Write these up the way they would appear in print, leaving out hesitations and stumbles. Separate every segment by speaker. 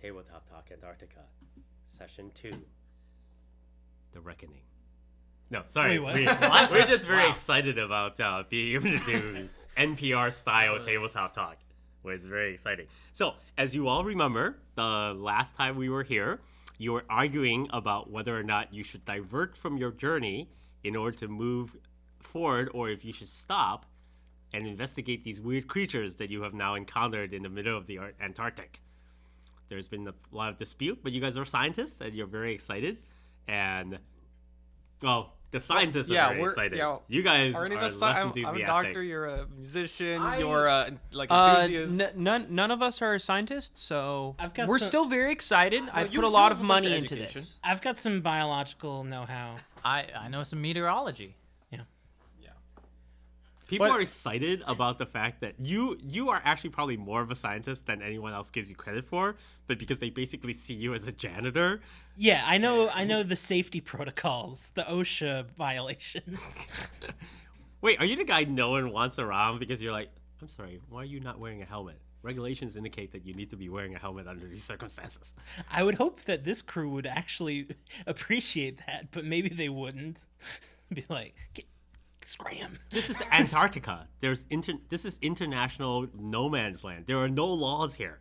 Speaker 1: Tabletop Talk Antarctica, Session 2, The Reckoning. No, sorry.
Speaker 2: Wait, what?
Speaker 1: We're just very excited about being able to do NPR-style tabletop talk, which is very exciting. So, as you all remember, the last time we were here, you were arguing about whether or not you should divert from your journey in order to move forward, or if you should stop and investigate these weird creatures that you have now encountered in the middle of the Antarctic. There's been a lot of dispute, but you guys are scientists and you're very excited. And, well, the scientists are very excited. Yeah, you guys are less enthusiastic.
Speaker 3: I'm a doctor, you're a musician, you're a, enthusiast.
Speaker 2: None of us are scientists, so we're still very excited. I put a lot of money into this.
Speaker 4: I've got some biological know-how.
Speaker 5: I know some meteorology.
Speaker 1: People are excited about the fact that you are actually probably more of a scientist than anyone else gives you credit for, but because they basically see you as a janitor.
Speaker 4: Yeah, I know the safety protocols, the OSHA violations.
Speaker 1: Wait, are you the guy no one wants around because you're like, I'm sorry, why are you not wearing a helmet? Regulations indicate that you need to be wearing a helmet under these circumstances.
Speaker 4: I would hope that this crew would actually appreciate that, but maybe they wouldn't. Be like, scram.
Speaker 1: This is Antarctica. This is international no man's land. There are no laws here.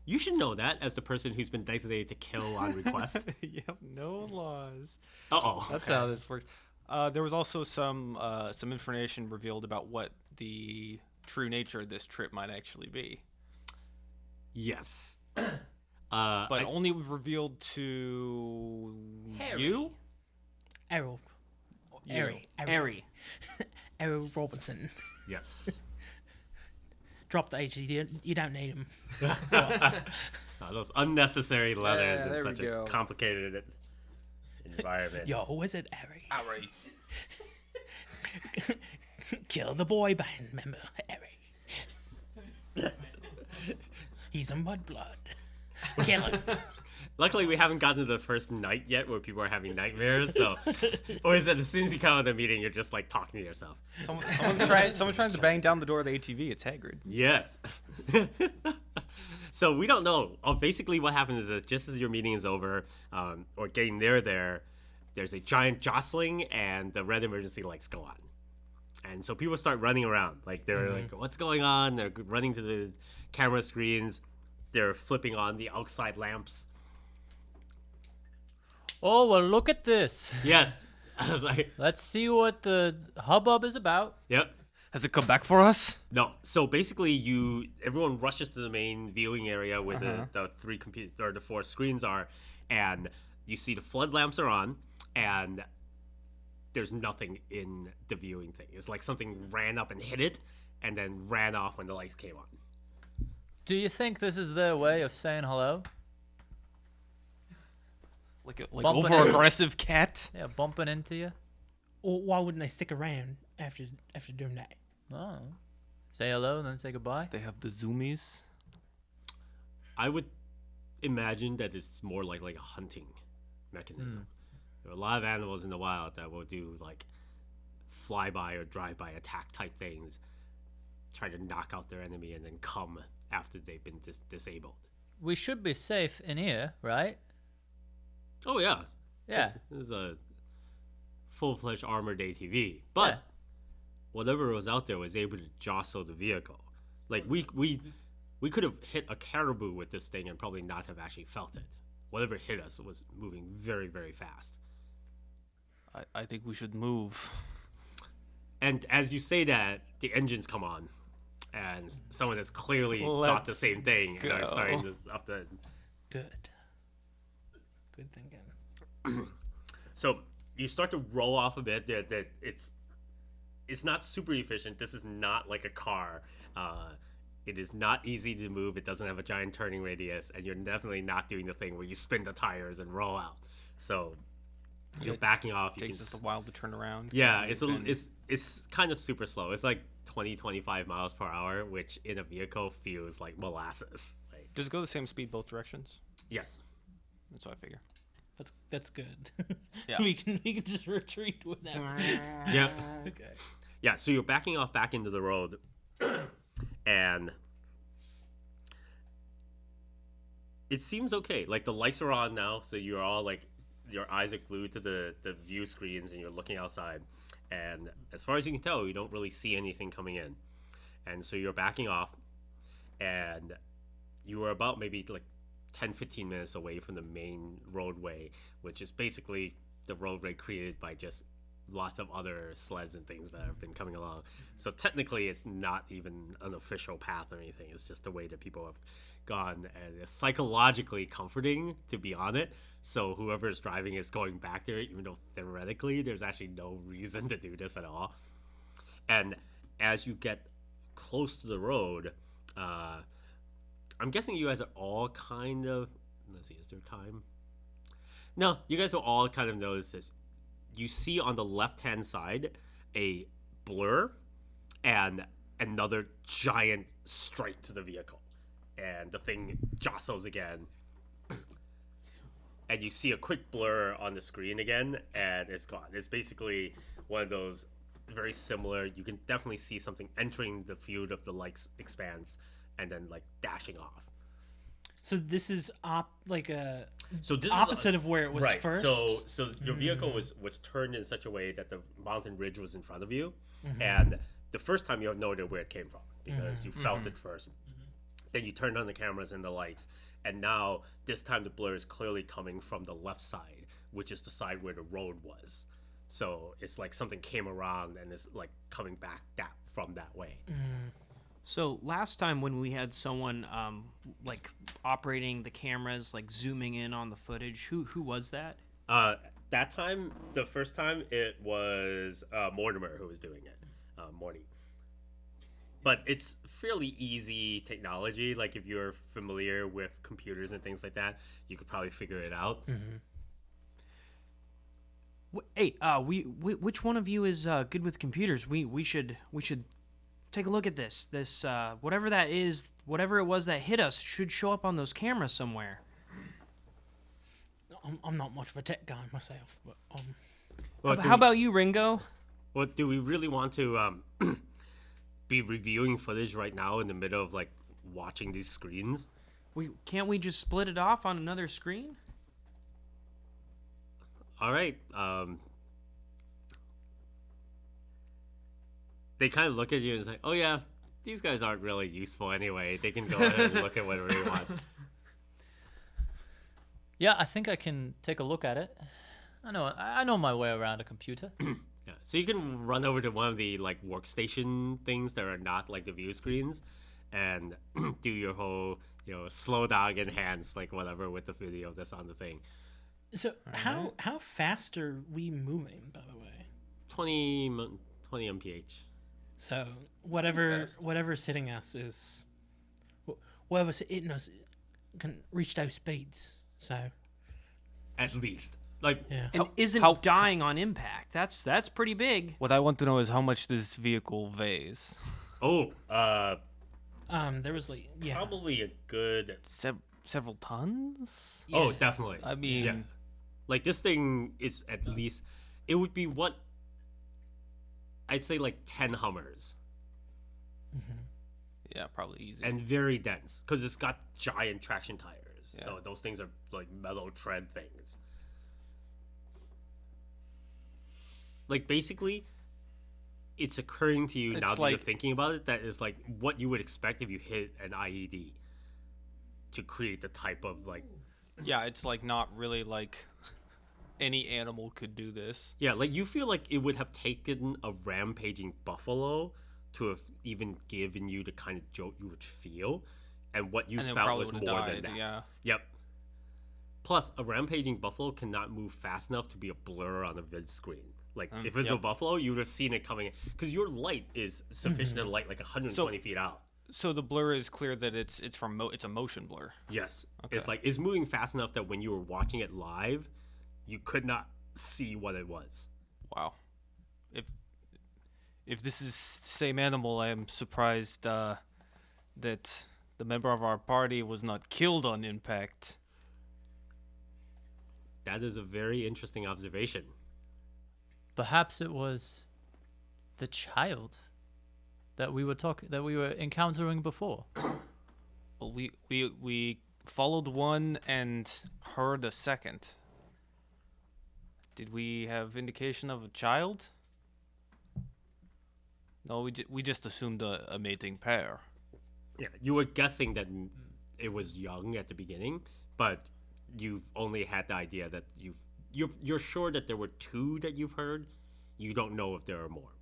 Speaker 1: You should know that as the person who's been designated to kill on request.
Speaker 3: Yep, no laws.
Speaker 1: Uh-oh.
Speaker 3: That's how this works. There was also some information revealed about what the true nature of this trip might actually be.
Speaker 1: Yes.
Speaker 3: But only revealed to you?
Speaker 4: Errol.
Speaker 2: Harry.
Speaker 4: Errol Robinson.
Speaker 1: Yes.
Speaker 4: Drop the H. You don't need him.
Speaker 1: Those unnecessary letters in
Speaker 3: there
Speaker 1: such
Speaker 3: we
Speaker 1: a
Speaker 3: go.
Speaker 1: complicated environment.
Speaker 4: Yo, who is it, Harry?
Speaker 3: Harry.
Speaker 4: Kill the boy band member, Harry. He's a mudblood. Kill him.
Speaker 1: Luckily, we haven't gotten to the first night yet where people are having nightmares. So, or is it as soon as you come out of the meeting, you're just like talking to yourself?
Speaker 3: Someone's trying to bang down the door of the ATV. It's Hagrid.
Speaker 1: Yes. So we don't know. Basically, what happens is that just as your meeting is over, or getting near there's a giant jostling, and the red emergency lights go on. And so people start running around. Like, they're like, what's going on? They're running to the camera screens. They're flipping on the outside lamps.
Speaker 5: Oh, well, look at this.
Speaker 1: Yes. I was like,
Speaker 5: Let's see what the hubbub is about.
Speaker 1: yep.
Speaker 3: Has it come back for us?
Speaker 1: No. So basically, everyone rushes to the main viewing area where the the four screens are, and you see the flood lamps are on, and there's nothing in the viewing thing. It's like something ran up and hit it, and then ran off when the lights came on.
Speaker 5: Do you think this is their way of saying hello?
Speaker 3: Like
Speaker 5: Bumping
Speaker 3: over-aggressive cat?
Speaker 5: Yeah, bumping into you?
Speaker 4: Or why wouldn't they stick around after doing that?
Speaker 5: Oh. Say hello and then say goodbye?
Speaker 3: They have the zoomies.
Speaker 1: I would imagine that it's more like a hunting mechanism. There are a lot of animals in the wild that will do like flyby or drive-by attack type things, try to knock out their enemy and then come after they've been disabled.
Speaker 5: We should be safe in here, right?
Speaker 1: Oh, yeah.
Speaker 5: Yeah.
Speaker 1: This is a full-fledged armored ATV. But whatever was out there was able to jostle the vehicle. Like, we could have hit a caribou with this thing and probably not have actually felt it. Whatever hit us was moving very, very fast.
Speaker 3: I think we should move.
Speaker 1: And as you say that, the engines come on. And someone has clearly thought the same thing and are starting to up the...
Speaker 4: Good thinking.
Speaker 1: So you start to roll off a bit. That it's not super efficient. This is not like a car. It is not easy to move. It doesn't have a giant turning radius, and you're definitely not doing the thing where you spin the tires and roll out. So you're backing off.
Speaker 3: It takes us a while to turn around.
Speaker 1: Yeah, it's kind of super slow. It's like 20-25 miles per hour, which in a vehicle feels like molasses.
Speaker 3: Does it go the same speed both directions?
Speaker 1: Yes.
Speaker 3: That's what I figure.
Speaker 4: That's good.
Speaker 3: Yeah.
Speaker 4: we can just retreat whenever.
Speaker 1: Yeah.
Speaker 4: Okay.
Speaker 1: Yeah, so you're backing off back into the road, and It seems okay. Like the lights are on now, so you're all like your eyes are glued to the view screens and you're looking outside. And as far as you can tell, you don't really see anything coming in. And so you're backing off, and you were about maybe like 10-15 minutes away from the main roadway, which is basically the roadway created by just lots of other sleds and things that have been coming along. So technically it's not even an official path or anything. It's just the way that people have gone, and it's psychologically comforting to be on it. So whoever is driving is going back there, even though theoretically there's actually no reason to do this at all. And as you get close to the road, I'm guessing you guys are all kind of, let's see, is there time? No, you guys will all kind of notice this. You see on the left-hand side a blur and another giant strike to the vehicle. And the thing jostles again. And you see a quick blur on the screen again, and it's gone. It's basically one of those very similar. You can definitely see something entering the field of the light expanse and then like dashing off.
Speaker 4: So this is
Speaker 1: So this
Speaker 4: opposite
Speaker 1: is
Speaker 4: of where it was
Speaker 1: right.
Speaker 4: first.
Speaker 1: So your vehicle was turned in such a way that the mountain ridge was in front of you, and the first time you have no idea where it came from because you felt it first. Then you turned on the cameras and the lights, and now this time the blur is clearly coming from the left side, which is the side where the road was. So it's like something came around and is like coming back from that way.
Speaker 2: So last time when we had someone like operating the cameras, like zooming in on the footage, who was that?
Speaker 1: That time, the first time, it was Mortimer who was doing it, Morty. But it's fairly easy technology. Like if you're familiar with computers and things like that, you could probably figure it out.
Speaker 2: Hey, which one of you is good with computers? We should take a look at this. This whatever that is, whatever it was that hit us, should show up on those cameras somewhere.
Speaker 4: I'm not much of a tech guy myself, but
Speaker 1: Well,
Speaker 2: How about you, Ringo?
Speaker 1: Well, do we really want to be reviewing footage right now in the middle of like watching these screens?
Speaker 2: Can't we just split it off on another screen?
Speaker 1: All right. They kind of look at you and say, "Oh yeah, these guys aren't really useful anyway. They can go ahead and look at whatever they want."
Speaker 5: Yeah, I think I can take a look at it. I know my way around a computer.
Speaker 1: Yeah. So you can run over to one of the like workstation things that are not like the view screens, and do your whole slow dog enhance like whatever with the video that's on the thing.
Speaker 4: so how fast are we moving, by the way?
Speaker 1: 20 mph.
Speaker 4: So whatever's hitting us is whatever's hitting us can reach those speeds. So
Speaker 1: At least. Like,
Speaker 4: yeah.
Speaker 2: And isn't dying on impact. That's pretty big.
Speaker 3: What I want to know is how much this vehicle weighs.
Speaker 4: There was
Speaker 1: probably a good...
Speaker 3: Several tons?
Speaker 4: Yeah.
Speaker 1: Oh, definitely.
Speaker 3: I mean...
Speaker 1: Yeah. Like, this thing is at least... It would be what... I'd say like 10 Hummers.
Speaker 3: Yeah, probably easy.
Speaker 1: And very dense. Because it's got giant traction tires.
Speaker 3: Yeah.
Speaker 1: So those things are like metal tread things. Like, basically, it's occurring to you now that you're thinking about it, that is like what you would expect if you hit an IED to create the type of like...
Speaker 3: Yeah, it's like not really like any animal could do this.
Speaker 1: Yeah, like you feel like it would have taken a rampaging buffalo to have even given you the kind of jolt you would feel, and what you felt was more than that.
Speaker 3: Yeah.
Speaker 1: Yep. Plus, a rampaging buffalo cannot move fast enough to be a blur on a vid screen. Like, if it's a buffalo, you would have seen it coming in. Because your light is sufficient to light like 120 feet out.
Speaker 3: So the blur is clear that it's a motion blur.
Speaker 1: Yes.
Speaker 3: Okay.
Speaker 1: It's like, it's moving fast enough that when you were watching it live, you could not see what it was.
Speaker 3: Wow. If this is the same animal, I am surprised that the member of our party was not killed on impact.
Speaker 1: That is a very interesting observation.
Speaker 5: Perhaps it was the child that we were encountering before.
Speaker 3: Well, we followed one and heard a second. Did we have indication of a child? No, we just assumed a mating pair.
Speaker 1: Yeah, you were guessing that it was young at the beginning, but you've only had the idea that you're sure that there were two that you've heard. You don't know if there are more.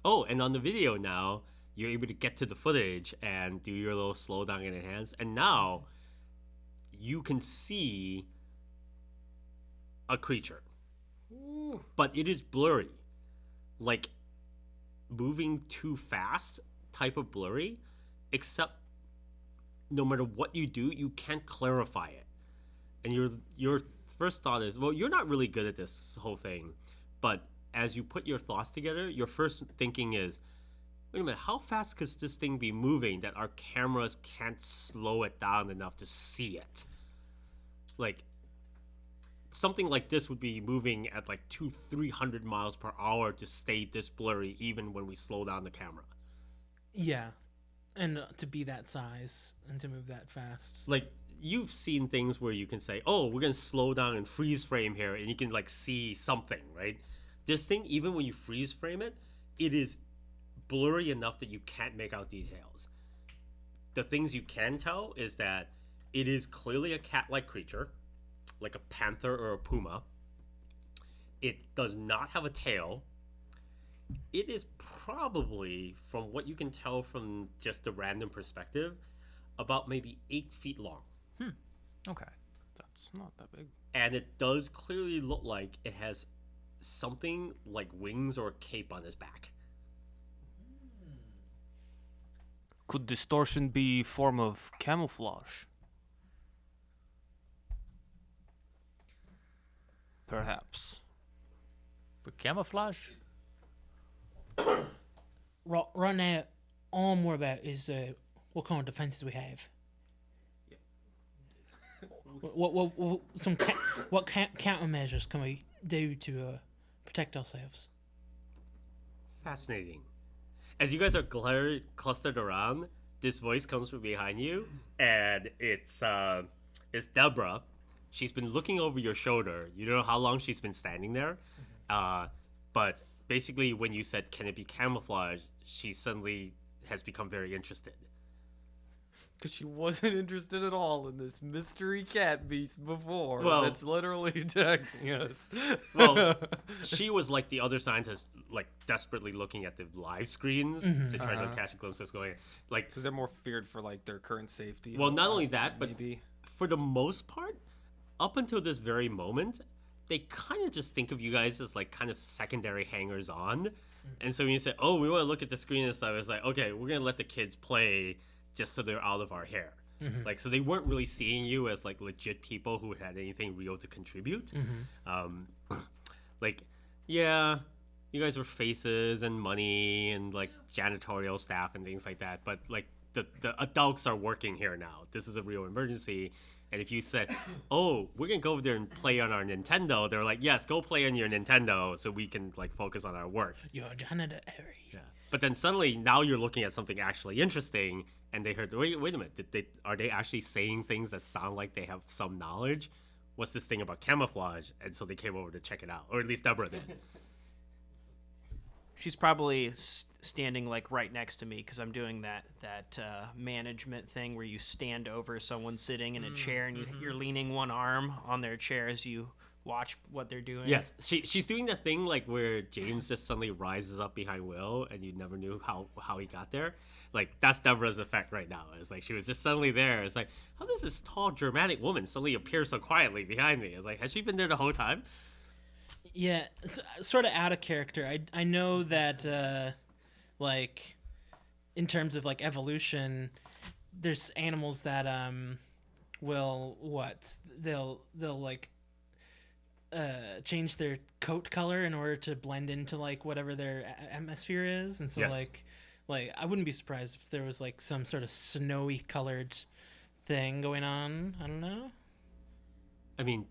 Speaker 1: Oh, and on the video now, you're able to get to the footage and do your little slowdown and enhance, and now you can see a creature, but it is blurry, like moving too fast type of blurry, except no matter what you do, you can't clarify it. And your first thought is, well, you're not really good at this whole thing, but as you put your thoughts together, your first thinking is, wait a minute, how fast could this thing be moving that our cameras can't slow it down enough to see it? Like, something like this would be moving at like 200-300 miles per hour to stay this blurry even when we slow down the camera.
Speaker 4: Yeah, and to be that size and to move that fast.
Speaker 1: Like, you've seen things where you can say, oh, we're going to slow down and freeze frame here, and you can like see something, right? This thing, even when you freeze frame it, it is blurry enough that you can't make out details. The things you can tell is that it is clearly a cat-like creature, like a panther or a puma. It does not have a tail. It is probably, from what you can tell from just a random perspective, about maybe 8 feet long.
Speaker 5: Okay.
Speaker 3: That's not that big.
Speaker 1: And it does clearly look like it has something like wings or a cape on its back.
Speaker 3: Could distortion be form of camouflage? Perhaps.
Speaker 5: For camouflage?
Speaker 4: Right now, all I'm worried about is what kind of defenses we have. What countermeasures can we do to protect ourselves?
Speaker 1: Fascinating. As you guys are clustered around, this voice comes from behind you, and it's Deborah. She's been looking over your shoulder. You don't know how long she's been standing there, but basically when you said, can it be camouflage, she suddenly has become very interested.
Speaker 3: Because she wasn't interested at all in this mystery cat beast before.
Speaker 1: Well-
Speaker 3: that's literally attacking us.
Speaker 1: Well, she was like the other scientists, like desperately looking at the live screens to try to catch a glimpse of what's going on. Like,
Speaker 3: Because they're more feared for like their current safety.
Speaker 1: well, not only that, but
Speaker 3: maybe.
Speaker 1: for the most part, up until this very moment, they kind of just think of you guys as like kind of secondary hangers on. And so when you say, oh, we want to look at the screen and stuff, it's like, okay, we're going to let the kids play just so they're out of our hair. Like, so they weren't really seeing you as like legit people who had anything real to contribute. Like, yeah, you guys were faces and money and like janitorial staff and things like that. But like the adults are working here now. This is a real emergency. And if you said, oh, we're going to go over there and play on our Nintendo, they're like, yes, go play on your Nintendo so we can like focus on our work.
Speaker 4: Your janitor.
Speaker 1: Yeah. But then suddenly now you're looking at something actually interesting, and they heard, wait a minute, are they actually saying things that sound like they have some knowledge? What's this thing about camouflage? And so they came over to check it out, or at least Deborah did.
Speaker 2: She's probably standing like right next to me because I'm doing that management thing where you stand over someone sitting in a chair and you're leaning one arm on their chair as you watch what they're doing.
Speaker 1: Yes, she's doing that thing like where James just suddenly rises up behind Will, and you never knew how he got there. Like, that's Deborah's effect right now. It's like she was just suddenly there. It's like, how does this tall, dramatic woman suddenly appear so quietly behind me? It's like, has she been there the whole time?
Speaker 4: Yeah, sort of out of character. I know that, like, in terms of, like, evolution, there's animals that, they'll like, change their coat color in order to blend into, like, whatever their atmosphere is. And so,
Speaker 1: Yes.
Speaker 4: like, I wouldn't be surprised if there was, like, some sort of snowy colored thing going on. I don't know.
Speaker 1: I mean,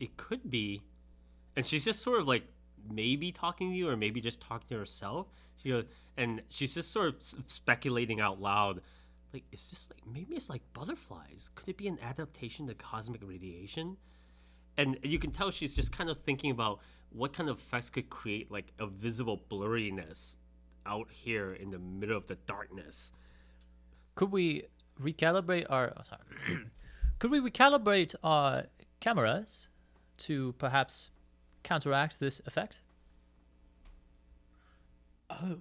Speaker 1: it could be. And she's just sort of like maybe talking to you, or maybe just talking to herself. She goes, and she's just sort of speculating out loud, like, is this like maybe it's like butterflies? Could it be an adaptation to cosmic radiation? And you can tell she's just kind of thinking about what kind of effects could create like a visible blurriness out here in the middle of the darkness.
Speaker 5: Could we recalibrate our? Oh, sorry. Could we recalibrate our cameras to perhaps counteract this effect?
Speaker 4: Oh,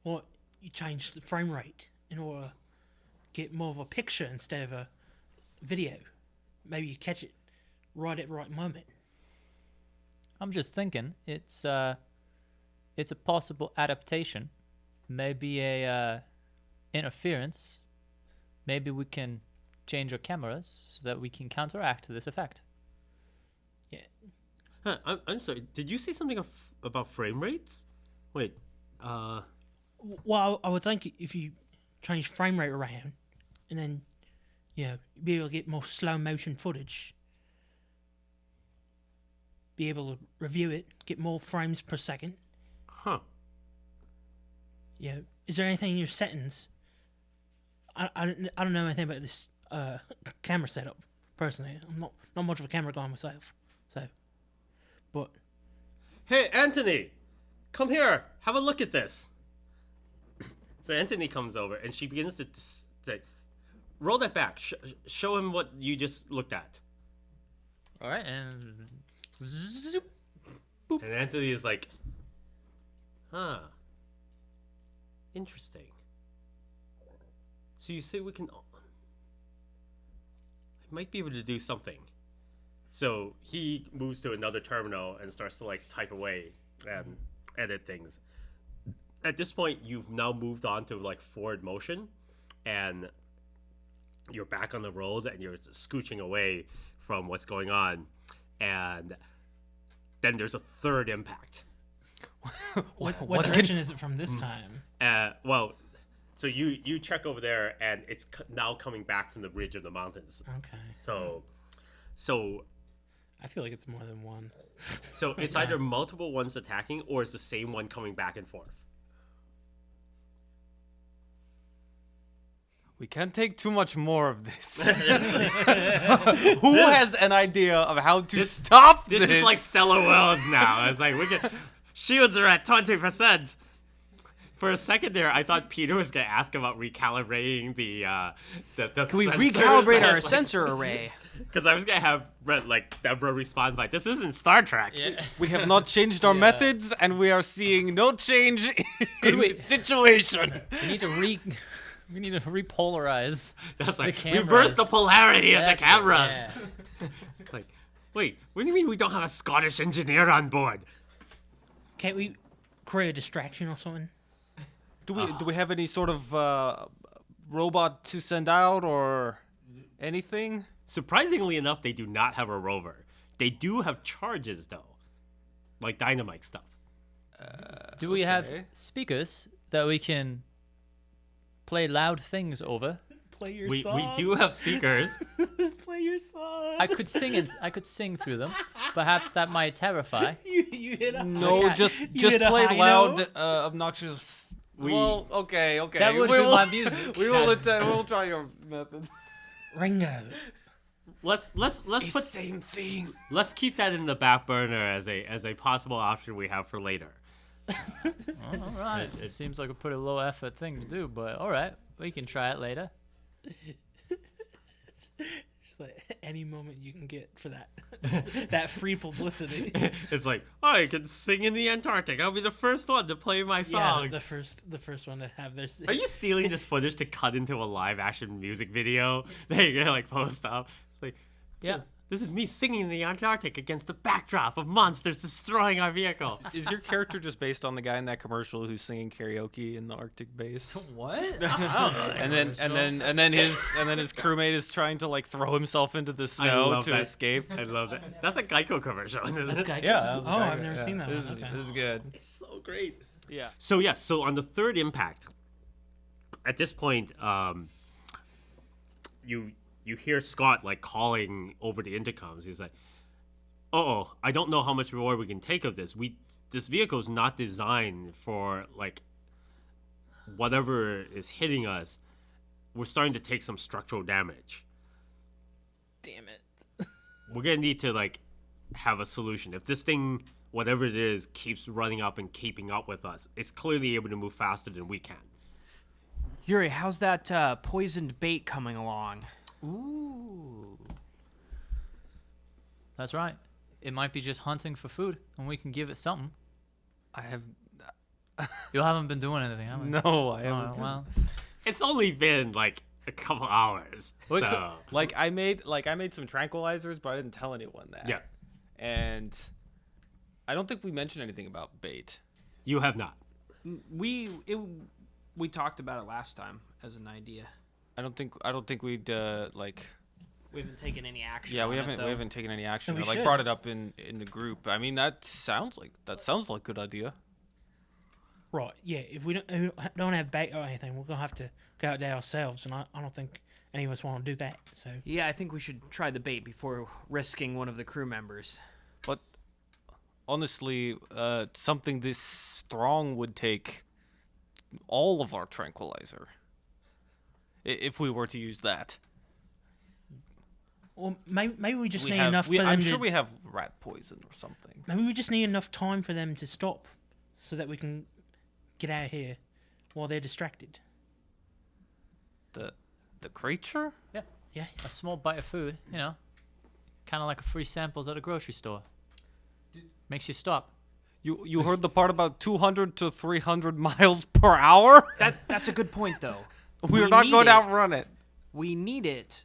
Speaker 4: well, you changed the frame rate in order to get more of a picture instead of a video. Maybe you catch it right at the right moment.
Speaker 5: I'm just thinking it's a possible adaptation, maybe a interference. Maybe we can change our cameras so that we can counteract this effect.
Speaker 4: Yeah.
Speaker 1: Huh, I'm sorry. Did you say something about frame rates? Wait.
Speaker 4: Well, I would think if you change frame rate around, and then, be able to get more slow motion footage, be able to review it, get more frames per second.
Speaker 1: Huh.
Speaker 4: Is there anything in your settings? I don't know anything about this camera setup personally. I'm not much of a camera guy myself, but
Speaker 1: Hey, Anthony, come here. Have a look at this. So Anthony comes over and she begins to say, roll that back. Show him what you just looked at.
Speaker 5: All right, and
Speaker 4: zoop.
Speaker 1: And Anthony is like, huh. Interesting. So you say we can... I might be able to do something. So he moves to another terminal and starts to like type away and edit things. At this point, you've now moved on to like forward motion, and you're back on the road and you're scooching away from what's going on. And then there's a third impact.
Speaker 4: What direction is it from this time?
Speaker 1: Well, so you check over there, and it's now coming back from the ridge of the mountains.
Speaker 4: Okay.
Speaker 1: So
Speaker 4: I feel like it's more than one.
Speaker 1: So it's either multiple ones attacking, or it's the same one coming back and forth.
Speaker 3: We can't take too much more of this. Who has an idea of how to stop this?
Speaker 1: This is like Stellar Wells now. It's like shields are at 20%. For a second there, I thought Peter was gonna ask about recalibrating the
Speaker 2: Can we
Speaker 1: sensors.
Speaker 2: recalibrate our sensor array?
Speaker 1: Because I was gonna have Deborah respond by, "This isn't Star Trek."
Speaker 5: yeah.
Speaker 3: We have not changed our methods, and we are seeing no change in the situation.
Speaker 5: we need to repolarize.
Speaker 1: That's like
Speaker 5: cameras.
Speaker 1: reverse the polarity of the
Speaker 5: That's it,
Speaker 1: cameras.
Speaker 5: yeah.
Speaker 1: Like, wait, what do you mean we don't have a Scottish engineer on board?
Speaker 4: Can't we create a distraction or something?
Speaker 3: Do we have any sort of robot to send out or anything?
Speaker 1: Surprisingly enough, they do not have a rover. They do have charges though, like dynamite stuff.
Speaker 5: Do we have
Speaker 3: Okay.
Speaker 5: speakers that we can play loud things over?
Speaker 4: Play your
Speaker 1: We
Speaker 4: song.
Speaker 1: do have speakers.
Speaker 4: Play your song.
Speaker 5: I could sing it. I could sing through them. Perhaps that might terrify.
Speaker 4: You hit a
Speaker 3: No,
Speaker 5: Okay.
Speaker 3: just
Speaker 4: You hit a
Speaker 3: play
Speaker 4: high
Speaker 3: loud,
Speaker 4: note?
Speaker 3: obnoxious.
Speaker 1: We-
Speaker 3: Well, okay.
Speaker 5: That would
Speaker 3: we
Speaker 5: be
Speaker 3: will,
Speaker 5: my music.
Speaker 3: We will. We'll try your method.
Speaker 4: Ringo.
Speaker 1: Let's put
Speaker 3: Same thing.
Speaker 1: let's keep that in the back burner as a possible option we have for later.
Speaker 5: All right. It seems like a pretty low effort thing to do, but all right, we can try it later.
Speaker 4: Just like any moment you can get for that that free publicity.
Speaker 1: It's like, oh, I can sing in the Antarctic. I'll be the first one to play my
Speaker 4: Yeah,
Speaker 1: song.
Speaker 4: the first one to have their.
Speaker 1: Are you stealing this footage to cut into a live action music video that you're gonna like post up? It's like,
Speaker 5: Yeah.
Speaker 1: this is me singing in the Antarctic against the backdrop of monsters destroying our vehicle.
Speaker 3: Is your character just based on the guy in that commercial who's singing karaoke in the Arctic base?
Speaker 5: What?
Speaker 3: And then his crewmate is trying to like throw himself into the snow
Speaker 1: love
Speaker 3: to
Speaker 1: that.
Speaker 3: escape.
Speaker 1: I love that. That's a Geico commercial.
Speaker 4: That's Geico?
Speaker 3: Yeah, that was
Speaker 4: Oh,
Speaker 3: Geico,
Speaker 4: I've never
Speaker 3: yeah.
Speaker 4: seen that
Speaker 3: This
Speaker 4: one.
Speaker 3: is
Speaker 4: Okay.
Speaker 3: this is good.
Speaker 1: So great.
Speaker 3: Yeah.
Speaker 1: So on the third impact, at this point, you hear Scott like calling over the intercoms. He's like, "Oh, I don't know how much more we can take of this. This vehicle is not designed for like whatever is hitting us. we're starting to take some structural damage.
Speaker 4: Damn it.
Speaker 1: We're gonna need to like have a solution. If this thing, whatever it is, keeps running up and keeping up with us, it's clearly able to move faster than we can.
Speaker 2: Yuri, how's that poisoned bait coming along?
Speaker 5: Ooh. That's right. It might be just hunting for food, and we can give it something.
Speaker 3: I have
Speaker 5: You haven't been doing anything, have you?
Speaker 3: no. I
Speaker 5: Oh,
Speaker 3: haven't.
Speaker 5: well.
Speaker 1: It's only been like a couple hours.
Speaker 3: Well,
Speaker 1: So
Speaker 3: Like I made some tranquilizers, but I didn't tell anyone that.
Speaker 1: yeah,
Speaker 3: And I don't think we mentioned anything about bait.
Speaker 1: you have not.
Speaker 2: We talked about it last time as an idea.
Speaker 3: I don't think we'd like.
Speaker 2: We haven't taken any action.
Speaker 3: Yeah,
Speaker 2: on
Speaker 3: we
Speaker 2: it,
Speaker 3: haven't
Speaker 2: though.
Speaker 3: we haven't taken any action
Speaker 4: And
Speaker 3: or
Speaker 4: we
Speaker 3: like
Speaker 4: should.
Speaker 3: brought it up in the group. I mean, that sounds like a good idea.
Speaker 4: Right, yeah, if we don't have bait or anything, we're going to have to go out there ourselves, and I don't think any of us want to do that, so...
Speaker 2: Yeah, I think we should try the bait before risking one of the crew members.
Speaker 3: But honestly, something this strong would take all of our tranquilizer. If we were to use that.
Speaker 4: Or maybe we just
Speaker 3: We
Speaker 4: need
Speaker 3: have,
Speaker 4: enough
Speaker 3: we,
Speaker 4: for them
Speaker 3: I'm
Speaker 4: to...
Speaker 3: sure we have rat poison or something.
Speaker 4: Maybe we just need enough time for them to stop so that we can get out of here while they're distracted.
Speaker 3: The creature?
Speaker 5: Yeah.
Speaker 4: Yeah.
Speaker 5: A small bite of food, you know. Kind of like a free samples at a grocery store. Makes you stop.
Speaker 3: You heard the part about 200 to 300 miles per hour?
Speaker 2: That's a good point, though.
Speaker 3: We're
Speaker 2: We
Speaker 3: not
Speaker 2: need
Speaker 3: going to
Speaker 2: it.
Speaker 3: outrun it.
Speaker 2: We need it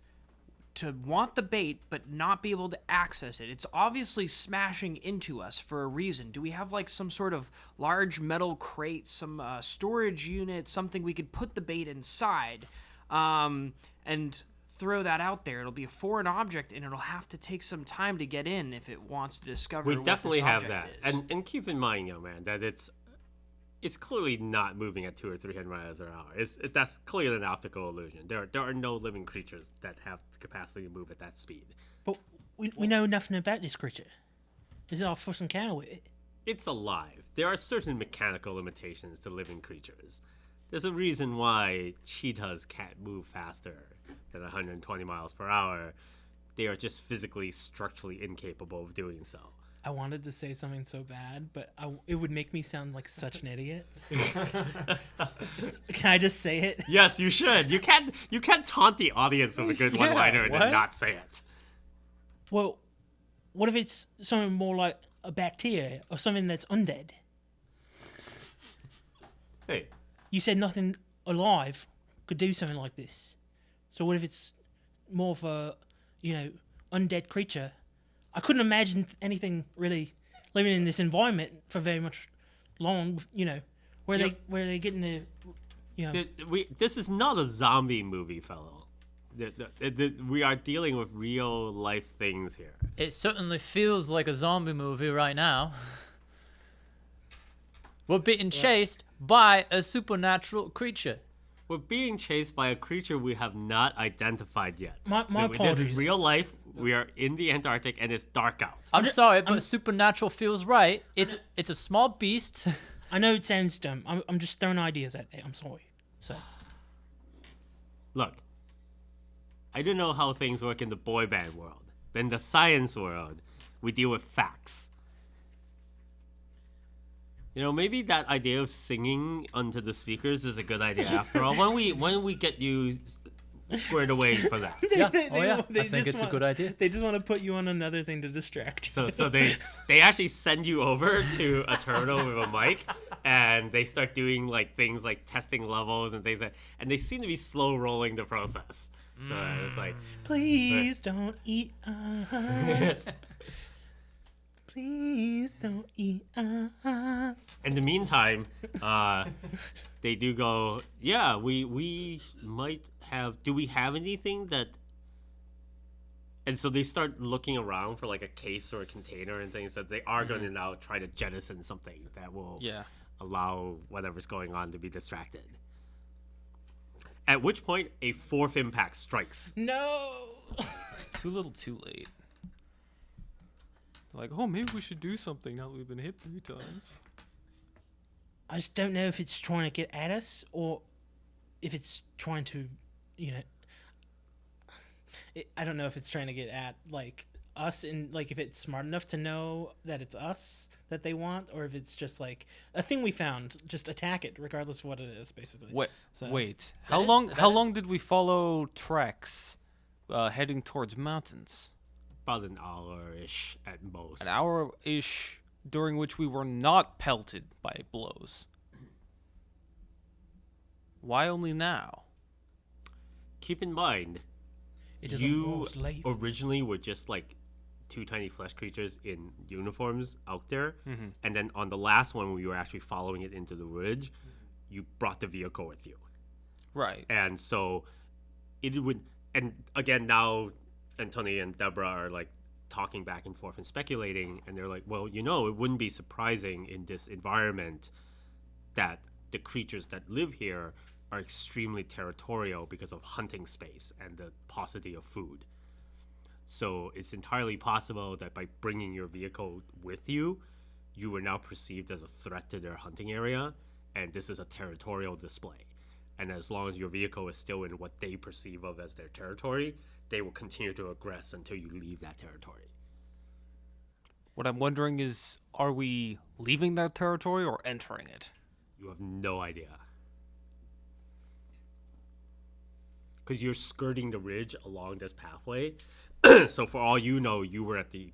Speaker 2: to want the bait but not be able to access it. It's obviously smashing into us for a reason. Do we have like some sort of large metal crate, some storage unit, something we could put the bait inside and throw that out there? It'll be a foreign object and it'll have to take some time to get in if it wants to discover
Speaker 1: We
Speaker 2: what
Speaker 1: definitely
Speaker 2: this
Speaker 1: have
Speaker 2: object
Speaker 1: that,
Speaker 2: is.
Speaker 1: and keep in mind, young man, that it's clearly not moving at 200 or 300 miles an hour. That's clearly an optical illusion. There are no living creatures that have the capacity to move at that speed.
Speaker 4: But we know nothing about this creature. This is our first encounter with it.
Speaker 1: It's alive. There are certain mechanical limitations to living creatures. There's a reason why cheetahs can't move faster than 120 miles per hour. They are just physically, structurally incapable of doing so.
Speaker 4: I wanted to say something so bad, but it would make me sound like such an idiot. Can I just say it?
Speaker 1: Yes, you should. You can't taunt the audience with a good one-liner and
Speaker 3: what?
Speaker 1: then not say it.
Speaker 4: Well, what if it's something more like a bacteria or something that's undead?
Speaker 1: Hey,
Speaker 4: You said nothing alive could do something like this. So what if it's more of a, undead creature? I couldn't imagine anything really living in this environment for very much long, where
Speaker 1: Yep.
Speaker 4: they getting the,
Speaker 1: this is not a zombie movie, fellow. We are dealing with real life things here.
Speaker 5: It certainly feels like a zombie movie right now. We're being chased by a supernatural creature.
Speaker 1: We're being chased by a creature we have not identified yet.
Speaker 4: My
Speaker 1: This is
Speaker 4: apologies.
Speaker 1: real life. We are in the Antarctic and it's dark out.
Speaker 5: I'm sorry, but supernatural feels right. It's a small beast.
Speaker 4: I know it sounds dumb. I'm just throwing ideas out there. I'm sorry. So
Speaker 1: Look, I don't know how things work in the boy band world. But in the science world, we deal with facts. Maybe that idea of singing onto the speakers is a good idea after all. When we get you squared away for that.
Speaker 5: Yeah.
Speaker 4: They
Speaker 5: I
Speaker 4: just
Speaker 5: think it's a good idea.
Speaker 4: They just want to put you on another thing to distract.
Speaker 1: So they actually send you over to a terminal with a mic, and they start doing like things like testing levels and things and they seem to be slow rolling the process. So it's like,
Speaker 4: Please don't eat us. Please don't eat us.
Speaker 1: in the meantime, they do go, yeah, we might have. Do we have anything that? And so they start looking around for like a case or a container and things that they are going to now try to jettison something that will allow whatever's going on to be distracted. At which point, a fourth impact strikes.
Speaker 4: No.
Speaker 3: Too little, too late. Like, oh, maybe we should do something now that we've been hit 3 times.
Speaker 4: I just don't know if it's trying to get at us or if it's trying to you know, I don't know if it's trying to get at like us and like if it's smart enough to know that it's us that they want, or if it's just like a thing we found, just attack it regardless of what it is, basically.
Speaker 3: Wait,
Speaker 4: So-
Speaker 3: wait.
Speaker 5: That is-
Speaker 3: How
Speaker 5: that is-
Speaker 3: long did we follow tracks heading towards mountains?
Speaker 1: About an hour-ish at most.
Speaker 3: An hour-ish during which we were not pelted by blows. Why only now?
Speaker 1: Keep in mind,
Speaker 4: It is
Speaker 1: you
Speaker 4: almost late.
Speaker 1: originally were just like two tiny flesh creatures in uniforms out there, and then on the last one, when you were actually following it into the ridge, you brought the vehicle with you,
Speaker 3: Right.
Speaker 1: and so it would. And again, now Anthony and Deborah are like talking back and forth and speculating, and they're like, well, it wouldn't be surprising in this environment that the creatures that live here are extremely territorial because of hunting space and the paucity of food. So it's entirely possible that by bringing your vehicle with you, you were now perceived as a threat to their hunting area, and this is a territorial display. And as long as your vehicle is still in what they perceive of as their territory, they will continue to aggress until you leave that territory.
Speaker 3: What I'm wondering is, are we leaving that territory or entering it?
Speaker 1: You have no idea. Because you're skirting the ridge along this pathway. So for all you know, you were at the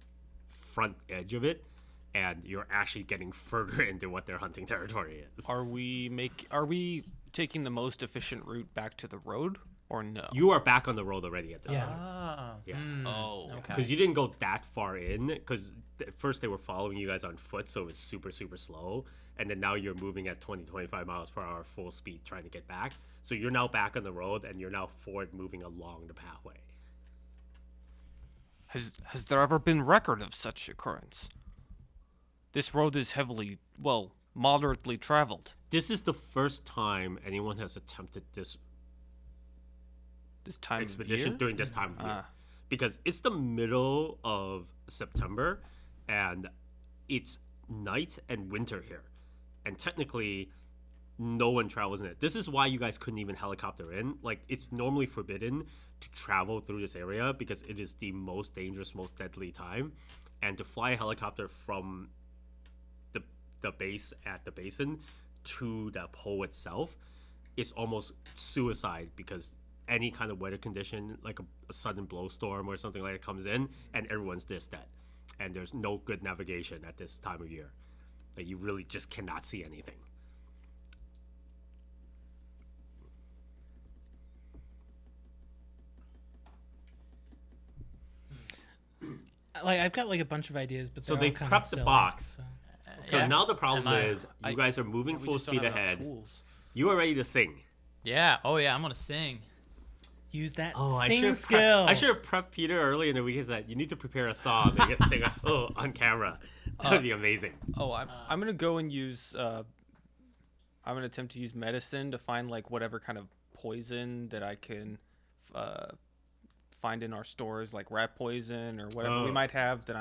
Speaker 1: front edge of it, and you're actually getting further into what their hunting territory is.
Speaker 3: Are we taking the most efficient route back to the road or no?
Speaker 1: You are back on the road already at this
Speaker 4: Yeah.
Speaker 1: point.
Speaker 5: Oh.
Speaker 1: Yeah.
Speaker 3: Oh.
Speaker 5: Okay.
Speaker 1: Because you didn't go that far in, because at first they were following you guys on foot, so it was super, super slow. And then now you're moving at 20, 25 miles per hour full speed trying to get back. So you're now back on the road, and you're now forward moving along the pathway.
Speaker 3: Has there ever been record of such occurrence? This road is moderately traveled.
Speaker 1: This is the first time anyone has attempted this
Speaker 3: This time
Speaker 1: expedition
Speaker 3: of year?
Speaker 1: during this time of year.
Speaker 3: Ah.
Speaker 1: Because it's the middle of September, and it's night and winter here. And technically, no one travels in it. This is why you guys couldn't even helicopter in. Like, it's normally forbidden to travel through this area because it is the most dangerous, most deadly time. And to fly a helicopter from the base at the basin to the pole itself is almost suicide, because any kind of weather condition, like a sudden blowstorm or something like that, comes in and everyone's just dead. And there's no good navigation at this time of year. Like, you really just cannot see anything.
Speaker 4: Like I've got like a bunch of ideas, but
Speaker 1: So
Speaker 4: they're
Speaker 1: they
Speaker 4: all kinda
Speaker 1: prepped the
Speaker 4: silly,
Speaker 1: box.
Speaker 4: so-
Speaker 1: So
Speaker 5: Yeah.
Speaker 1: now the problem
Speaker 5: Am I-
Speaker 1: is you guys are moving
Speaker 3: We
Speaker 1: full
Speaker 3: just don't
Speaker 1: speed
Speaker 3: have enough
Speaker 1: ahead.
Speaker 3: tools.
Speaker 1: You are ready to sing.
Speaker 5: Yeah. Oh yeah. I'm gonna sing.
Speaker 4: Use that
Speaker 1: I
Speaker 4: sing
Speaker 1: should
Speaker 4: skill.
Speaker 1: I should have prepped Peter early in the week. Is that you need to prepare a song and get to sing on camera. That would be amazing.
Speaker 3: Oh, I'm gonna go and use. I'm gonna attempt to use medicine to find like whatever kind of poison that I can find in our stores, like rat poison or whatever we
Speaker 1: Oh.
Speaker 3: might have. That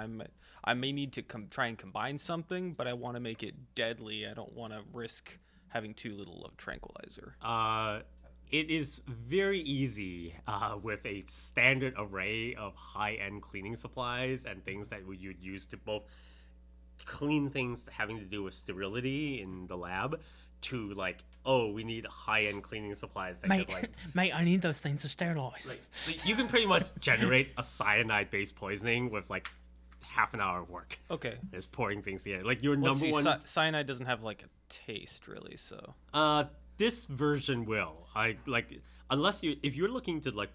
Speaker 3: I may need to try and combine something, but I want to make it deadly. I don't want to risk having too little of tranquilizer.
Speaker 1: It is very easy with a standard array of high-end cleaning supplies and things that you'd use to both clean things having to do with sterility in the lab, to like, oh, we need high-end cleaning supplies that
Speaker 4: Mate,
Speaker 1: could like,
Speaker 4: mate, I need those things to sterilize.
Speaker 1: you can pretty much generate a cyanide-based poisoning with like half an hour of work.
Speaker 3: Okay.
Speaker 1: Just pouring things together. Like your
Speaker 3: Let's
Speaker 1: number
Speaker 3: see.
Speaker 1: one.
Speaker 3: Cyanide doesn't have like a taste really, so.
Speaker 1: This version will. I like, unless if you're looking to like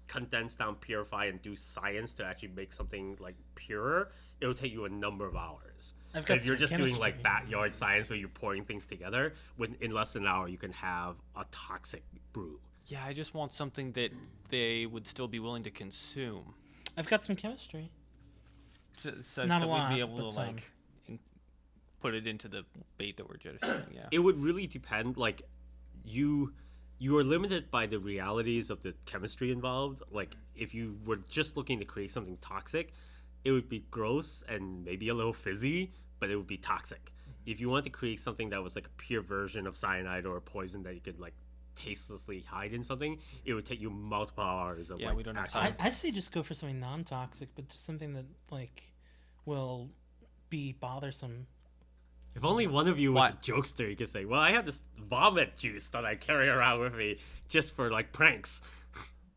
Speaker 1: condense down, purify, and do science to actually make something like purer, it'll take you a number of hours.
Speaker 4: I've
Speaker 1: But
Speaker 4: got
Speaker 1: if you're
Speaker 4: some
Speaker 1: just doing like
Speaker 4: chemistry.
Speaker 1: backyard science where you're pouring things together, in less than an hour you can have a toxic brew.
Speaker 3: Yeah, I just want something that they would still be willing to consume.
Speaker 4: I've got some chemistry.
Speaker 3: Such
Speaker 4: Not
Speaker 3: that
Speaker 4: a lot,
Speaker 3: we'd be able
Speaker 4: but
Speaker 3: to
Speaker 4: some.
Speaker 3: like put it into the bait that we're just shooting. Yeah.
Speaker 1: It would really depend. Like, you are limited by the realities of the chemistry involved. Like, if you were just looking to create something toxic, it would be gross and maybe a little fizzy, but it would be toxic. If you want to create something that was like a pure version of cyanide or a poison that you could like tastelessly hide in something, it would take you multiple hours of
Speaker 3: Yeah,
Speaker 1: like,
Speaker 3: we don't have
Speaker 1: actual-
Speaker 3: time.
Speaker 4: I say just go for something non-toxic, but just something that like will be bothersome.
Speaker 1: If only one of you was
Speaker 3: What?
Speaker 1: a jokester, you could say, "Well, I have this vomit juice that I carry around with me just for like pranks."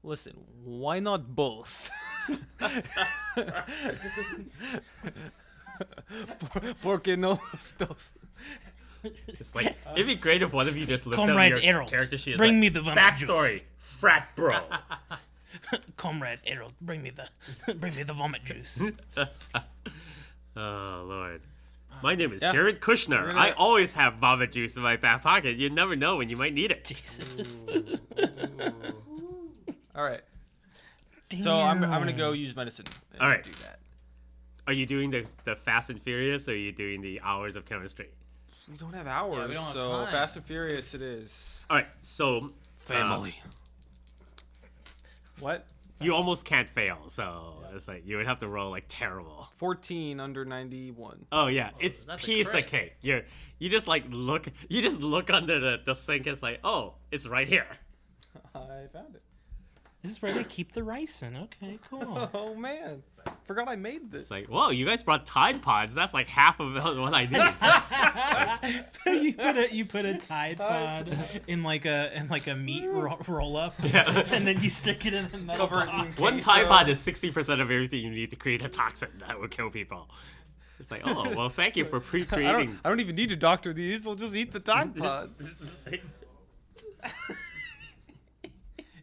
Speaker 3: Listen, why not both? Porque no los dos?
Speaker 1: It's like it'd be great if one of you just looked
Speaker 4: Comrade
Speaker 1: up your
Speaker 4: Errol,
Speaker 1: character sheet.
Speaker 4: bring
Speaker 1: like,
Speaker 4: me the vomit
Speaker 1: backstory. Frat bro.
Speaker 4: Comrade Errol, bring me the vomit juice.
Speaker 1: Oh Lord. My name is
Speaker 3: Yeah.
Speaker 1: Jared Kushner.
Speaker 3: gonna-
Speaker 1: I always have vomit juice in my back pocket. You never know when you might need it.
Speaker 4: Jesus.
Speaker 3: All right. So I'm gonna go use medicine. And
Speaker 1: All right.
Speaker 3: Do that.
Speaker 1: Are you doing the Fast and Furious, or are you doing the Hours of Chemistry?
Speaker 3: We don't have hours,
Speaker 5: we don't have
Speaker 3: so
Speaker 5: time.
Speaker 3: Fast and Furious it is.
Speaker 1: All right. So
Speaker 3: What?
Speaker 1: you almost can't fail. So it's like you would have to roll like terrible.
Speaker 3: 14 under 91.
Speaker 1: Oh yeah, it's
Speaker 5: that's a
Speaker 1: piece of
Speaker 5: crit.
Speaker 1: cake. You just like look. You just look under the sink. It's like, oh, it's right here.
Speaker 3: I found it.
Speaker 4: This is where they keep the rice in. Okay, cool.
Speaker 3: Oh man, forgot I made this.
Speaker 1: It's like, whoa, you guys brought Tide Pods. That's like half of what I need.
Speaker 4: you put a Tide Pod in like a meat roll up,
Speaker 1: Yeah.
Speaker 4: and then you stick it in a metal
Speaker 3: Cover it
Speaker 4: box.
Speaker 3: in
Speaker 1: One
Speaker 3: queso.
Speaker 1: Tide Pod is 60% of everything you need to create a toxin that will kill people. It's like, oh, well, thank you for
Speaker 3: I
Speaker 1: pre-creating.
Speaker 3: don't even need to doctor these. I'll just eat the Tide Pods.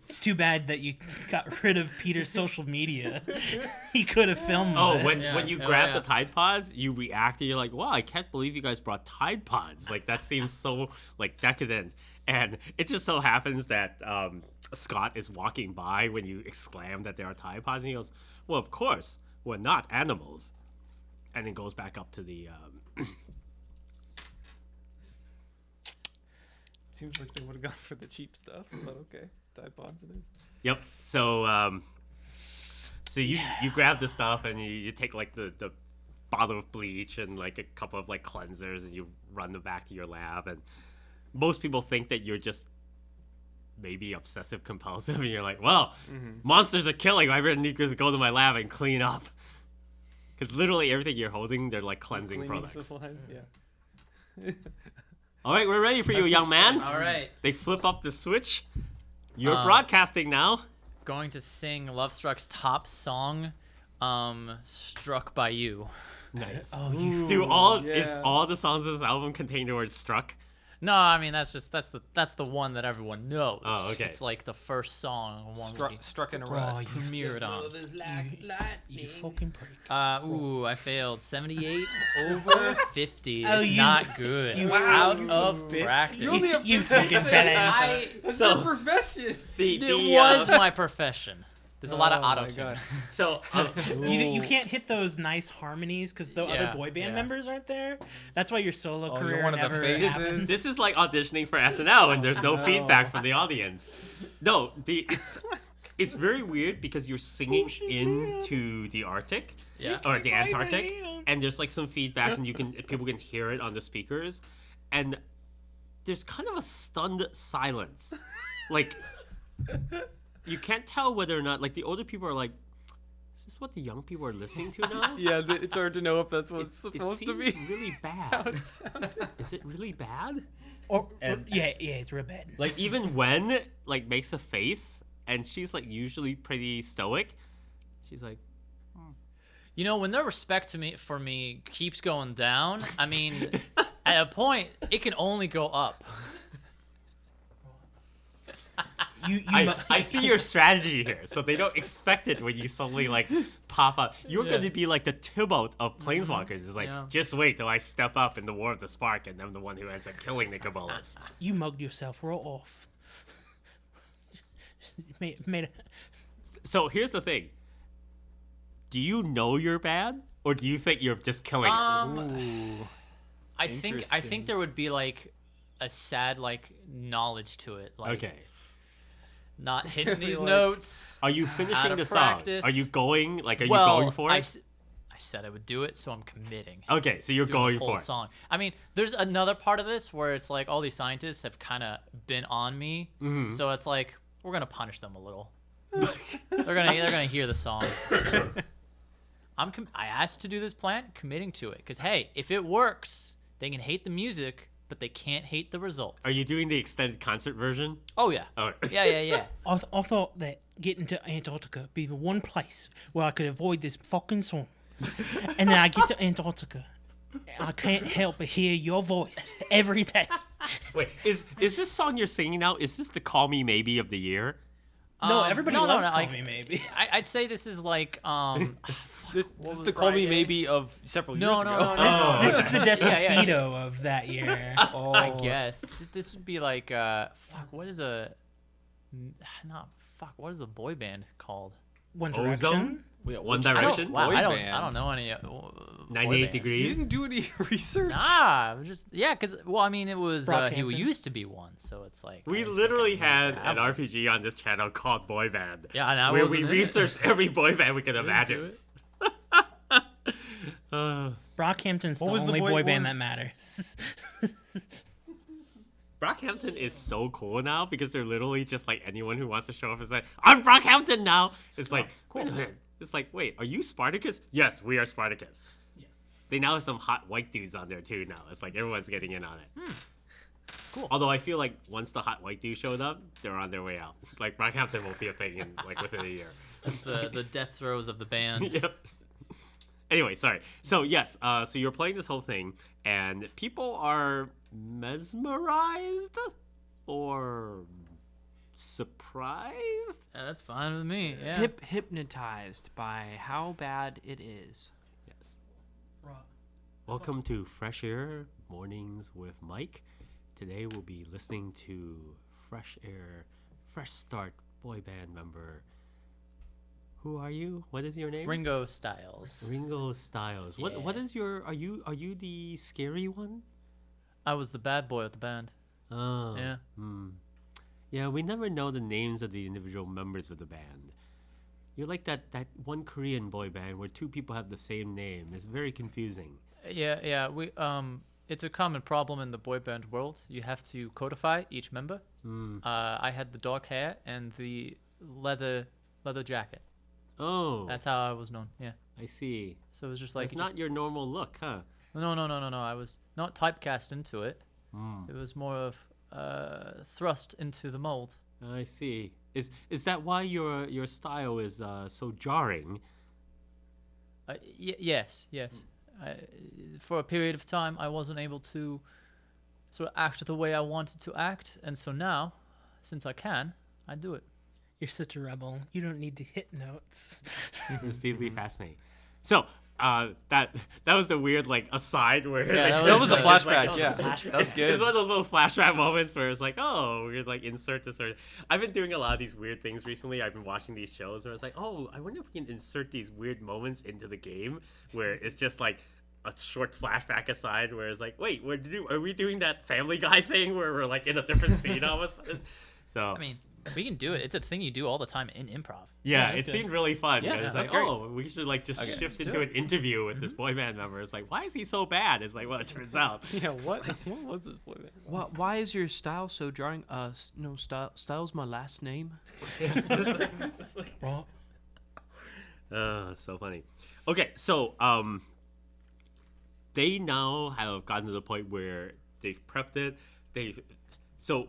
Speaker 4: It's too bad that you got rid of Peter's social media. He could have filmed
Speaker 1: Oh,
Speaker 4: it.
Speaker 1: when you
Speaker 5: Yeah,
Speaker 1: grab
Speaker 5: yeah.
Speaker 1: the Tide Pods, you react and you're like, wow, I can't believe you guys brought Tide Pods. Like, that seems so, like, decadent. And it just so happens that Scott is walking by when you exclaim that there are Tide Pods, and he goes, well, of course, we're not animals. And then goes back up to the...
Speaker 3: Seems like they would have gone for the cheap stuff, but okay. Tide Pods it is.
Speaker 1: Yep. So, so you grab the stuff and you take like the bottle of bleach and like a couple of like cleansers and you run them back to your lab. And most people think that you're just maybe obsessive compulsive, and you're like, well, monsters are killing. I really need to go to my lab and clean up. Because literally everything you're holding, they're like cleansing
Speaker 3: Cleaning
Speaker 1: products.
Speaker 3: supplies, yeah.
Speaker 1: All right, we're ready for you, young man.
Speaker 5: All right.
Speaker 1: They flip up the switch. You're broadcasting now.
Speaker 5: Going to sing Love Struck's top song, "Struck by You."
Speaker 1: Nice.
Speaker 4: Oh, you
Speaker 1: Do all is
Speaker 3: yeah.
Speaker 1: all the songs of this album contain the word struck?
Speaker 5: No, I mean that's the one that everyone knows.
Speaker 1: Oh, okay.
Speaker 5: It's like the first song one we
Speaker 3: Struck in a rut.
Speaker 4: Oh, you,
Speaker 5: premiered on.
Speaker 4: you fucking prick.
Speaker 5: Ooh, I failed. 78 over 50.
Speaker 4: Oh,
Speaker 5: It's
Speaker 4: you-
Speaker 5: not good.
Speaker 4: you
Speaker 5: Out
Speaker 4: fucking
Speaker 5: of practice.
Speaker 4: You fucking bellend.
Speaker 5: I,
Speaker 1: So
Speaker 3: Profession.
Speaker 5: it was my profession. There's a lot of
Speaker 3: Oh my
Speaker 5: auto tune.
Speaker 3: God.
Speaker 1: So
Speaker 4: You can't hit those nice harmonies because the other
Speaker 5: Yeah,
Speaker 4: boy band
Speaker 5: yeah.
Speaker 4: members aren't there. That's why your solo
Speaker 3: Oh, you're
Speaker 4: career
Speaker 3: one of the
Speaker 4: never
Speaker 3: faces.
Speaker 4: happens.
Speaker 1: this is like auditioning for SNL, and there's no feedback from the audience. No, it's very weird because you're singing into the Arctic,
Speaker 5: Yeah.
Speaker 1: or the Antarctic,
Speaker 4: man.
Speaker 1: and there's like some feedback, and people can hear it on the speakers, and there's kind of a stunned silence, like. You can't tell whether or not, like, the older people are like, is this what the young people are listening to now?
Speaker 3: Yeah, it's hard to know if that's what it's
Speaker 1: It
Speaker 3: supposed to
Speaker 1: seems
Speaker 3: be.
Speaker 1: really
Speaker 3: How
Speaker 1: bad.
Speaker 3: it sounded.
Speaker 1: Is it really bad?
Speaker 4: Yeah, it's real bad.
Speaker 1: Like, even when, like, makes a face, and she's, like, usually pretty stoic, she's like,
Speaker 5: You know, when their respect for me keeps going down, I mean, at a point, it can only go up.
Speaker 1: I see your strategy here, so they don't expect it when you suddenly, like, pop up. You're going to be, like, the Tybalt of Planeswalkers. It's like,
Speaker 5: Yeah.
Speaker 1: just wait till I step up in the War of the Spark, and I'm the one who ends up killing the Cabbalas.
Speaker 4: You mugged yourself real off. made
Speaker 1: So here's the thing. Do you know you're bad, or do you think you're just killing it?
Speaker 3: Ooh.
Speaker 5: I think
Speaker 3: Interesting.
Speaker 5: there would be like a sad like knowledge to it. Like
Speaker 1: Okay.
Speaker 5: not hitting these
Speaker 3: Like-
Speaker 5: notes.
Speaker 1: Are you finishing
Speaker 5: of
Speaker 1: the song?
Speaker 5: practice.
Speaker 1: Are you going? Like, are
Speaker 5: well,
Speaker 1: you going for
Speaker 5: I
Speaker 1: it?
Speaker 5: I said I would do it, so I'm committing.
Speaker 1: Okay, so you're
Speaker 5: Doing
Speaker 1: going
Speaker 5: the whole
Speaker 1: for it.
Speaker 5: song. I mean, there's another part of this where it's like all these scientists have kind of been on me, so it's like we're gonna punish them a little. they're gonna hear the song. I asked to do this plan, committing to it, because hey, if it works, they can hate the music, but they can't hate the results.
Speaker 1: Are you doing the extended concert version?
Speaker 5: Oh yeah.
Speaker 1: Oh.
Speaker 5: Yeah.
Speaker 4: I thought that getting to Antarctica would be the one place where I could avoid this fucking song. And then I get to Antarctica, and I can't help but hear your voice every day.
Speaker 1: Wait, is this song you're singing now? Is this the "Call Me Maybe" of the year?
Speaker 4: No, everybody
Speaker 5: no,
Speaker 4: loves
Speaker 5: no,
Speaker 4: Call
Speaker 5: like,
Speaker 4: Me Maybe.
Speaker 5: I'd say this is like
Speaker 3: This
Speaker 5: was
Speaker 3: is the Call Me
Speaker 5: Friday?
Speaker 3: Maybe of several years
Speaker 5: no,
Speaker 3: ago.
Speaker 5: no.
Speaker 4: This is the Despacito
Speaker 5: yeah.
Speaker 4: of that year.
Speaker 5: I guess this would be like what is a what is a boy band called?
Speaker 4: One
Speaker 1: Ozone?
Speaker 4: Direction.
Speaker 1: One
Speaker 5: I
Speaker 1: Direction?
Speaker 5: don't, wow,
Speaker 3: Boy
Speaker 5: I don't
Speaker 3: band.
Speaker 5: know any.
Speaker 1: 98
Speaker 3: You
Speaker 1: Degrees?
Speaker 3: didn't do any research.
Speaker 5: Nah, because I mean, it was he
Speaker 4: Brockhampton.
Speaker 5: used to be one, so it's like I
Speaker 1: We
Speaker 5: think
Speaker 1: literally
Speaker 5: I
Speaker 1: had
Speaker 5: need to have
Speaker 1: an
Speaker 5: one.
Speaker 1: RPG on this channel called Boy Band.
Speaker 5: Yeah, and I
Speaker 1: where
Speaker 5: wasn't
Speaker 1: we
Speaker 5: in it.
Speaker 1: researched every boy band we could
Speaker 5: Didn't do
Speaker 1: imagine.
Speaker 5: it.
Speaker 4: Brockhampton's the
Speaker 3: was the
Speaker 4: only
Speaker 3: boy-
Speaker 4: boy
Speaker 3: what
Speaker 4: band
Speaker 3: was-
Speaker 4: that matters.
Speaker 1: Brockhampton is so cool now because they're literally just like anyone who wants to show up and say, "I'm Brockhampton now." It's like, wait a minute. It's like, wait, are you Spartacus? Yes, we are Spartacus. Yes. They now have some hot white dudes on there too now. It's like everyone's getting in on it.
Speaker 5: Cool.
Speaker 1: Although I feel like once the hot white dude showed up, they're on their way out. Like Brockhampton won't be a thing in like within a year.
Speaker 5: It's the death throes of the band.
Speaker 1: Yep. Anyway, sorry. So yes, so you're playing this whole thing, and people are mesmerized or surprised.
Speaker 5: Yeah, that's fine with me. Yeah.
Speaker 2: Hypnotized by how bad it is.
Speaker 1: Yes. Welcome to Fresh Air Mornings with Mike. Today we'll be listening to Fresh Air, Fresh Start boy band member. Who are you? What is your name?
Speaker 5: Ringo Stiles.
Speaker 1: Ringo Stiles. What
Speaker 5: Yeah.
Speaker 1: is your? Are you the scary one?
Speaker 5: I was the bad boy of the band.
Speaker 1: Oh.
Speaker 5: Yeah.
Speaker 1: Yeah, we never know the names of the individual members of the band. You're like that one Korean boy band where two people have the same name. It's very confusing.
Speaker 5: Yeah. We it's a common problem in the boy band world. You have to codify each member. I had the dark hair and the leather jacket.
Speaker 1: Oh,
Speaker 5: That's how I was known. Yeah.
Speaker 1: I see.
Speaker 5: So it was just like
Speaker 1: It's not your normal look, huh?
Speaker 5: No. I was not typecast into it. It was more of thrust into the mold.
Speaker 1: I see. Is that why your style is so jarring?
Speaker 5: Yes. For a period of time, I wasn't able to sort of act the way I wanted to act, and so now, since I can, I do it.
Speaker 4: You're such a rebel. You don't need to hit notes.
Speaker 1: It's deeply fascinating. So, that was the weird like aside where
Speaker 5: Yeah,
Speaker 1: like,
Speaker 5: that
Speaker 3: was a
Speaker 1: just,
Speaker 3: flashback,
Speaker 1: like,
Speaker 3: yeah. That's good.
Speaker 1: It's one of those little flashback moments where it's like, oh, we're like insert this or. I've been doing a lot of these weird things recently. I've been watching these shows where it's like, oh, I wonder if we can insert these weird moments into the game where it's just like a short flashback aside where it's like, wait, are we doing that Family Guy thing where we're like in a different scene all of a sudden? So
Speaker 5: I mean, we can do it. It's a thing you do all the time in improv.
Speaker 1: yeah,
Speaker 4: Yeah,
Speaker 1: it
Speaker 4: okay.
Speaker 1: seemed really fun.
Speaker 5: Yeah,
Speaker 1: It's
Speaker 5: that's
Speaker 1: like,
Speaker 5: great.
Speaker 1: oh, we should like just shift
Speaker 5: do
Speaker 1: into
Speaker 5: it.
Speaker 1: an interview with this boy band member. It's like, why is he so bad? It's like, well, it turns out.
Speaker 3: Yeah, what was this boy band?
Speaker 2: Why is your style so jarring? No, Style's my last name.
Speaker 4: Well,
Speaker 1: So funny. Okay, so they now have gotten to the point where they've prepped it. So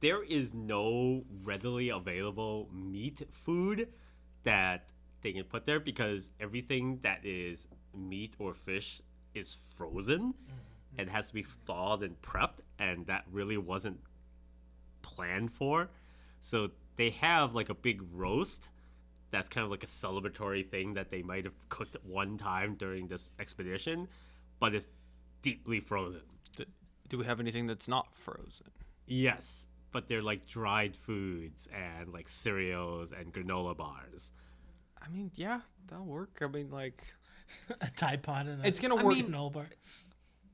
Speaker 1: there is no readily available meat food that they can put there because everything that is meat or fish is frozen and has to be thawed and prepped, and that really wasn't planned for. So they have like a big roast that's kind of like a celebratory thing that they might have cooked at one time during this expedition, but it's deeply frozen.
Speaker 3: Do we have anything that's not frozen?
Speaker 1: Yes, but they're like dried foods and like cereals and granola bars.
Speaker 3: I mean, yeah, that'll work. I mean, like,
Speaker 4: a Tide Pod and
Speaker 3: It's gonna work.
Speaker 4: granola bar.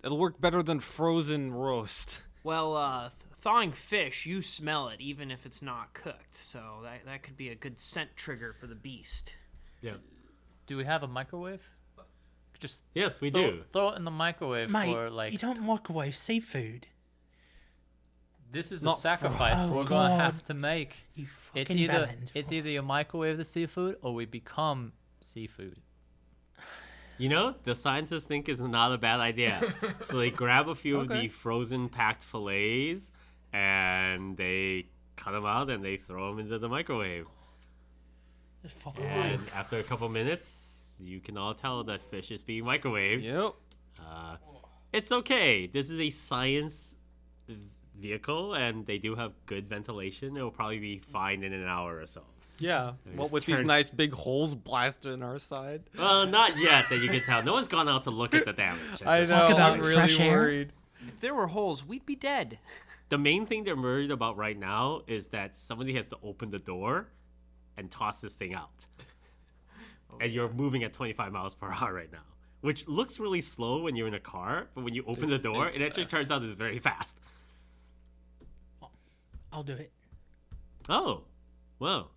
Speaker 3: it'll work better than frozen roast.
Speaker 2: Well, thawing fish, you smell it even if it's not cooked. So that could be a good scent trigger for the beast.
Speaker 1: Yeah.
Speaker 5: Do we have a microwave? Just
Speaker 1: Yes, we
Speaker 5: throw,
Speaker 1: do.
Speaker 5: throw it in the microwave
Speaker 4: Mate,
Speaker 5: for like.
Speaker 4: you don't microwave seafood.
Speaker 5: This is a
Speaker 3: Not-
Speaker 5: sacrifice
Speaker 4: Oh,
Speaker 5: we're gonna
Speaker 4: God.
Speaker 5: have to make.
Speaker 4: You
Speaker 5: It's
Speaker 4: fucking
Speaker 5: either
Speaker 4: bellend.
Speaker 5: you microwave the seafood or we become seafood.
Speaker 1: You know, the scientists think it's not a bad idea. So they grab a few of the frozen packed fillets and they cut them out and they throw them into the microwave.
Speaker 4: Just fucking
Speaker 1: And after a couple minutes, you can all tell that fish is being microwaved.
Speaker 3: Yep.
Speaker 1: It's okay. This is a science vehicle and they do have good ventilation. It will probably be fine in an hour or so.
Speaker 3: Yeah. What
Speaker 1: just
Speaker 3: with these
Speaker 1: turn-
Speaker 3: nice big holes blasted in our side?
Speaker 1: Well, not yet that you can tell. No one's gone out to look at the damage.
Speaker 3: I know.
Speaker 4: Talk about
Speaker 3: I'm really
Speaker 4: fresh air.
Speaker 3: worried.
Speaker 2: If there were holes, we'd be dead.
Speaker 1: The main thing they're worried about right now is that somebody has to open the door and toss this thing out. And you're moving at 25 miles per hour right now, which looks really slow when you're in a car, but when you open the door,
Speaker 3: it's
Speaker 1: it actually
Speaker 3: fast.
Speaker 1: turns out it's very fast.
Speaker 4: I'll do it.
Speaker 1: Oh, well.